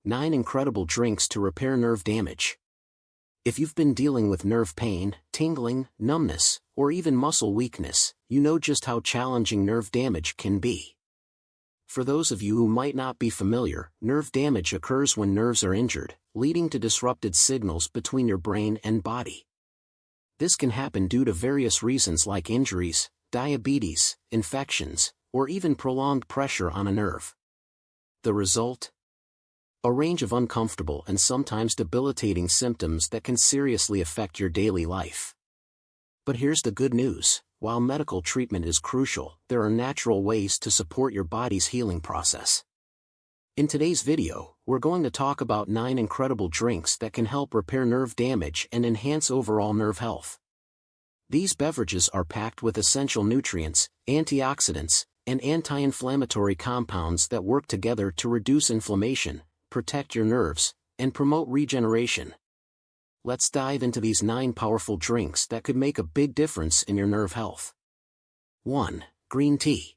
9 incredible drinks to repair nerve damage. If you've been dealing with nerve pain, tingling, numbness, or even muscle weakness, you know just how challenging nerve damage can be. For those of you who might not be familiar, nerve damage occurs when nerves are injured, leading to disrupted signals between your brain and body. This can happen due to various reasons like injuries, diabetes, infections, or even prolonged pressure on a nerve. The result? A range of uncomfortable and sometimes debilitating symptoms that can seriously affect your daily life. But here's the good news: while medical treatment is crucial, there are natural ways to support your body's healing process. In today's video, we're going to talk about 9 incredible drinks that can help repair nerve damage and enhance overall nerve health. These beverages are packed with essential nutrients, antioxidants, and anti-inflammatory compounds that work together to reduce inflammation, protect your nerves, and promote regeneration. Let's dive into these 9 powerful drinks that could make a big difference in your nerve health. 1. Green tea.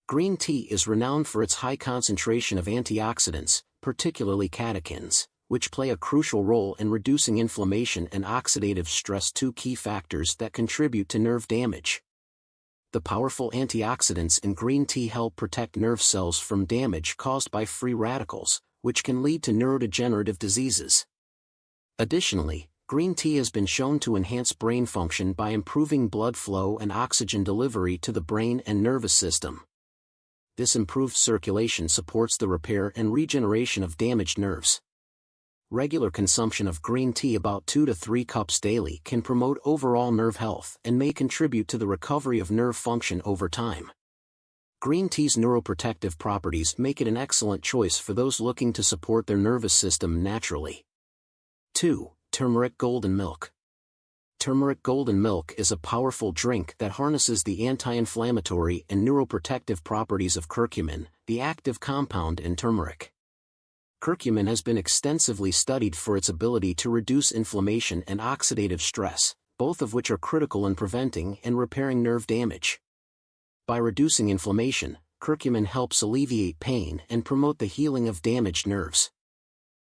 Green tea is renowned for its high concentration of antioxidants, particularly catechins, which play a crucial role in reducing inflammation and oxidative stress, 2 key factors that contribute to nerve damage. The powerful antioxidants in green tea help protect nerve cells from damage caused by free radicals, which can lead to neurodegenerative diseases. Additionally, green tea has been shown to enhance brain function by improving blood flow and oxygen delivery to the brain and nervous system. This improved circulation supports the repair and regeneration of damaged nerves. Regular consumption of green tea, about 2 to 3 cups daily, can promote overall nerve health and may contribute to the recovery of nerve function over time. Green tea's neuroprotective properties make it an excellent choice for those looking to support their nervous system naturally. 2. Turmeric golden milk. Turmeric golden milk is a powerful drink that harnesses the anti-inflammatory and neuroprotective properties of curcumin, the active compound in turmeric. Curcumin has been extensively studied for its ability to reduce inflammation and oxidative stress, both of which are critical in preventing and repairing nerve damage. By reducing inflammation, curcumin helps alleviate pain and promote the healing of damaged nerves.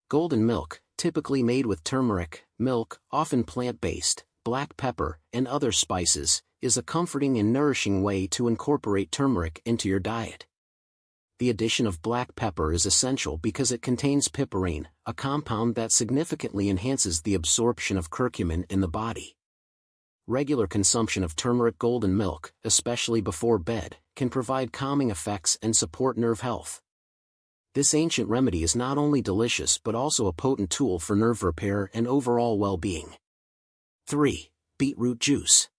Golden milk, typically made with turmeric, milk, often plant-based, black pepper, and other spices, is a comforting and nourishing way to incorporate turmeric into your diet. The addition of black pepper is essential because it contains piperine, a compound that significantly enhances the absorption of curcumin in the body. Regular consumption of turmeric golden milk, especially before bed, can provide calming effects and support nerve health. This ancient remedy is not only delicious but also a potent tool for nerve repair and overall well-being. 3. Beetroot juice.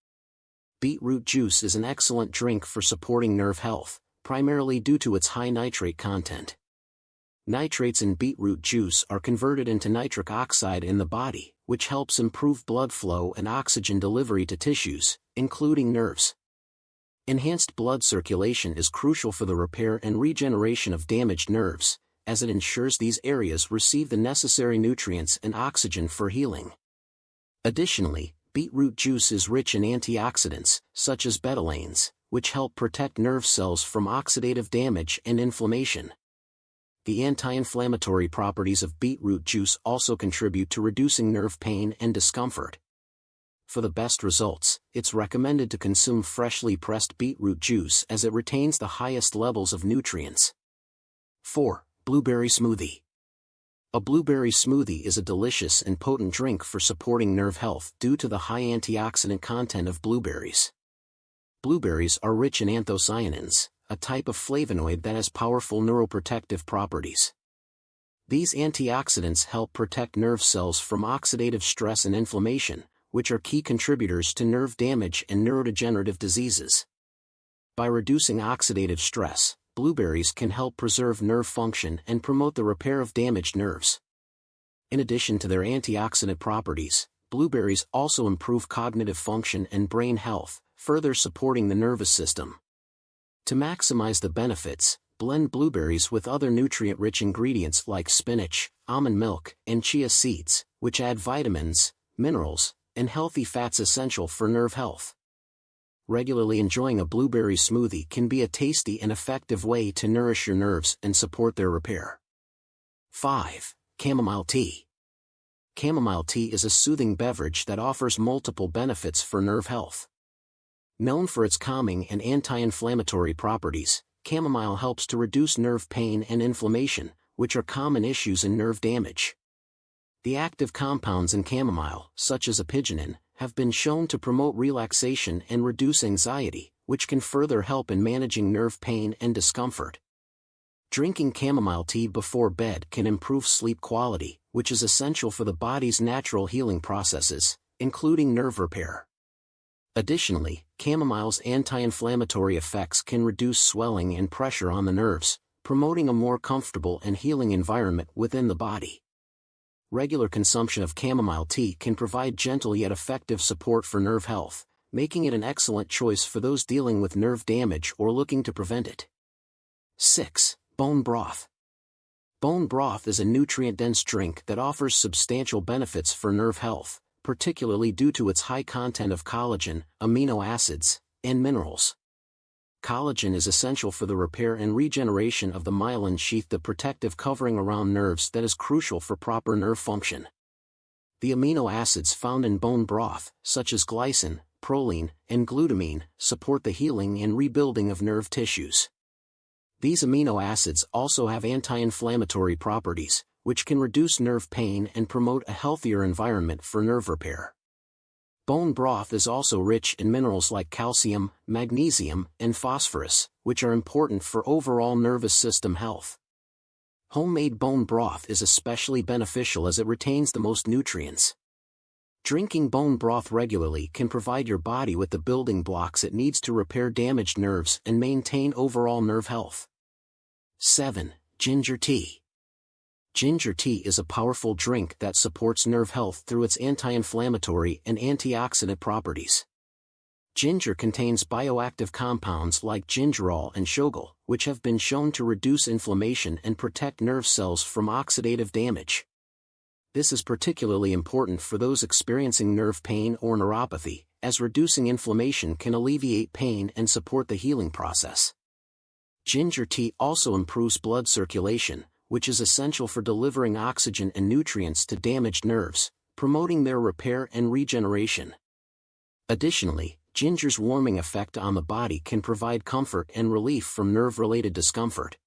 Beetroot juice is an excellent drink for supporting nerve health, primarily due to its high nitrate content. Nitrates in beetroot juice are converted into nitric oxide in the body, which helps improve blood flow and oxygen delivery to tissues, including nerves. Enhanced blood circulation is crucial for the repair and regeneration of damaged nerves, as it ensures these areas receive the necessary nutrients and oxygen for healing. Additionally, beetroot juice is rich in antioxidants, such as betalains, which help protect nerve cells from oxidative damage and inflammation. The anti-inflammatory properties of beetroot juice also contribute to reducing nerve pain and discomfort. For the best results, it's recommended to consume freshly pressed beetroot juice as it retains the highest levels of nutrients. 4. Blueberry smoothie. A blueberry smoothie is a delicious and potent drink for supporting nerve health due to the high antioxidant content of blueberries. Blueberries are rich in anthocyanins, a type of flavonoid that has powerful neuroprotective properties. These antioxidants help protect nerve cells from oxidative stress and inflammation, which are key contributors to nerve damage and neurodegenerative diseases. By reducing oxidative stress, blueberries can help preserve nerve function and promote the repair of damaged nerves. In addition to their antioxidant properties, blueberries also improve cognitive function and brain health, further supporting the nervous system. To maximize the benefits, blend blueberries with other nutrient-rich ingredients like spinach, almond milk, and chia seeds, which add vitamins, minerals, and healthy fats essential for nerve health. Regularly enjoying a blueberry smoothie can be a tasty and effective way to nourish your nerves and support their repair. 5. Chamomile tea. Chamomile tea is a soothing beverage that offers multiple benefits for nerve health. Known for its calming and anti-inflammatory properties, chamomile helps to reduce nerve pain and inflammation, which are common issues in nerve damage. The active compounds in chamomile, such as apigenin, have been shown to promote relaxation and reduce anxiety, which can further help in managing nerve pain and discomfort. Drinking chamomile tea before bed can improve sleep quality, which is essential for the body's natural healing processes, including nerve repair. Additionally, chamomile's anti-inflammatory effects can reduce swelling and pressure on the nerves, promoting a more comfortable and healing environment within the body. Regular consumption of chamomile tea can provide gentle yet effective support for nerve health, making it an excellent choice for those dealing with nerve damage or looking to prevent it. 6. Bone broth. Bone broth is a nutrient-dense drink that offers substantial benefits for nerve health, particularly due to its high content of collagen, amino acids, and minerals. Collagen is essential for the repair and regeneration of the myelin sheath, the protective covering around nerves that is crucial for proper nerve function. The amino acids found in bone broth, such as glycine, proline, and glutamine, support the healing and rebuilding of nerve tissues. These amino acids also have anti-inflammatory properties, which can reduce nerve pain and promote a healthier environment for nerve repair. Bone broth is also rich in minerals like calcium, magnesium, and phosphorus, which are important for overall nervous system health. Homemade bone broth is especially beneficial as it retains the most nutrients. Drinking bone broth regularly can provide your body with the building blocks it needs to repair damaged nerves and maintain overall nerve health. 7. Ginger tea. Ginger tea is a powerful drink that supports nerve health through its anti-inflammatory and antioxidant properties. Ginger contains bioactive compounds like gingerol and shogal, which have been shown to reduce inflammation and protect nerve cells from oxidative damage. This is particularly important for those experiencing nerve pain or neuropathy, as reducing inflammation can alleviate pain and support the healing process. Ginger tea also improves blood circulation, which is essential for delivering oxygen and nutrients to damaged nerves, promoting their repair and regeneration. Additionally, ginger's warming effect on the body can provide comfort and relief from nerve-related discomfort.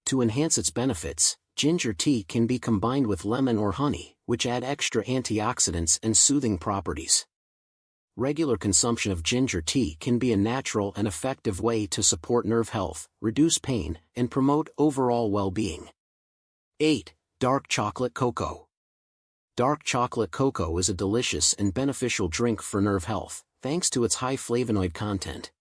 To enhance its benefits, ginger tea can be combined with lemon or honey, which add extra antioxidants and soothing properties. Regular consumption of ginger tea can be a natural and effective way to support nerve health, reduce pain, and promote overall well-being. 8. Dark chocolate cocoa. Dark chocolate cocoa is a delicious and beneficial drink for nerve health, thanks to its high flavonoid content.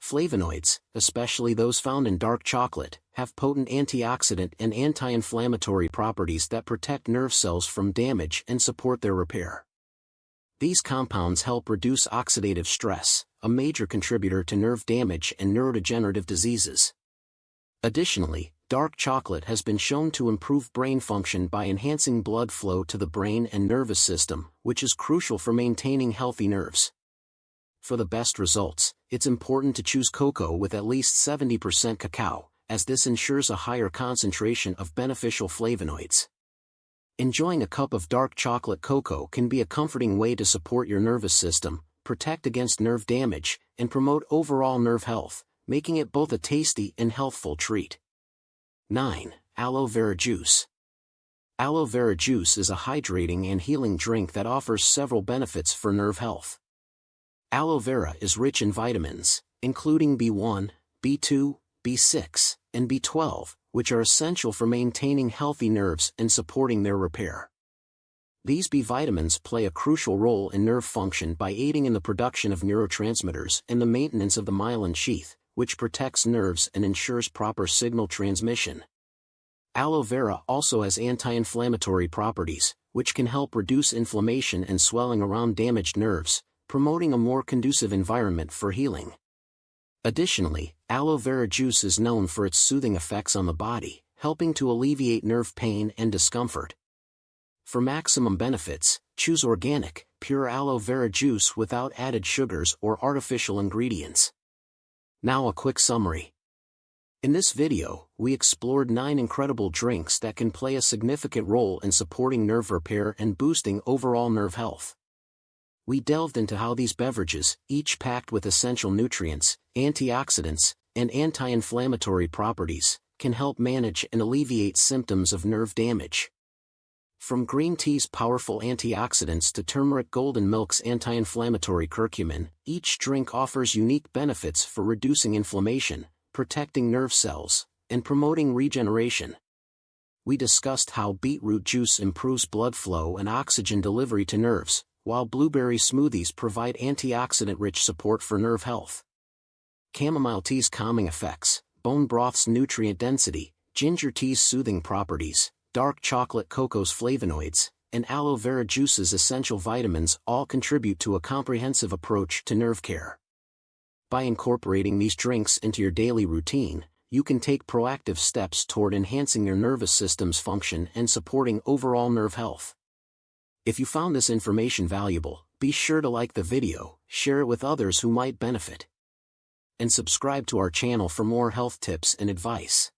Flavonoids, especially those found in dark chocolate, have potent antioxidant and anti-inflammatory properties that protect nerve cells from damage and support their repair. These compounds help reduce oxidative stress, a major contributor to nerve damage and neurodegenerative diseases. Additionally, dark chocolate has been shown to improve brain function by enhancing blood flow to the brain and nervous system, which is crucial for maintaining healthy nerves. For the best results, it's important to choose cocoa with at least 70% cacao, as this ensures a higher concentration of beneficial flavonoids. Enjoying a cup of dark chocolate cocoa can be a comforting way to support your nervous system, protect against nerve damage, and promote overall nerve health, making it both a tasty and healthful treat. 9. Aloe vera juice. Aloe vera juice is a hydrating and healing drink that offers several benefits for nerve health. Aloe vera is rich in vitamins, including B1, B2, B6, and B12, which are essential for maintaining healthy nerves and supporting their repair. These B vitamins play a crucial role in nerve function by aiding in the production of neurotransmitters and the maintenance of the myelin sheath, which protects nerves and ensures proper signal transmission. Aloe vera also has anti-inflammatory properties, which can help reduce inflammation and swelling around damaged nerves, promoting a more conducive environment for healing. Additionally, aloe vera juice is known for its soothing effects on the body, helping to alleviate nerve pain and discomfort. For maximum benefits, choose organic, pure aloe vera juice without added sugars or artificial ingredients. Now a quick summary. In this video, we explored 9 incredible drinks that can play a significant role in supporting nerve repair and boosting overall nerve health. We delved into how these beverages, each packed with essential nutrients, antioxidants, and anti-inflammatory properties, can help manage and alleviate symptoms of nerve damage. From green tea's powerful antioxidants to turmeric golden milk's anti-inflammatory curcumin, each drink offers unique benefits for reducing inflammation, protecting nerve cells, and promoting regeneration. We discussed how beetroot juice improves blood flow and oxygen delivery to nerves, while blueberry smoothies provide antioxidant-rich support for nerve health. Chamomile tea's calming effects, bone broth's nutrient density, ginger tea's soothing properties, dark chocolate cocoa's flavonoids, and aloe vera juice's essential vitamins all contribute to a comprehensive approach to nerve care. By incorporating these drinks into your daily routine, you can take proactive steps toward enhancing your nervous system's function and supporting overall nerve health. If you found this information valuable, be sure to like the video, share it with others who might benefit, and subscribe to our channel for more health tips and advice.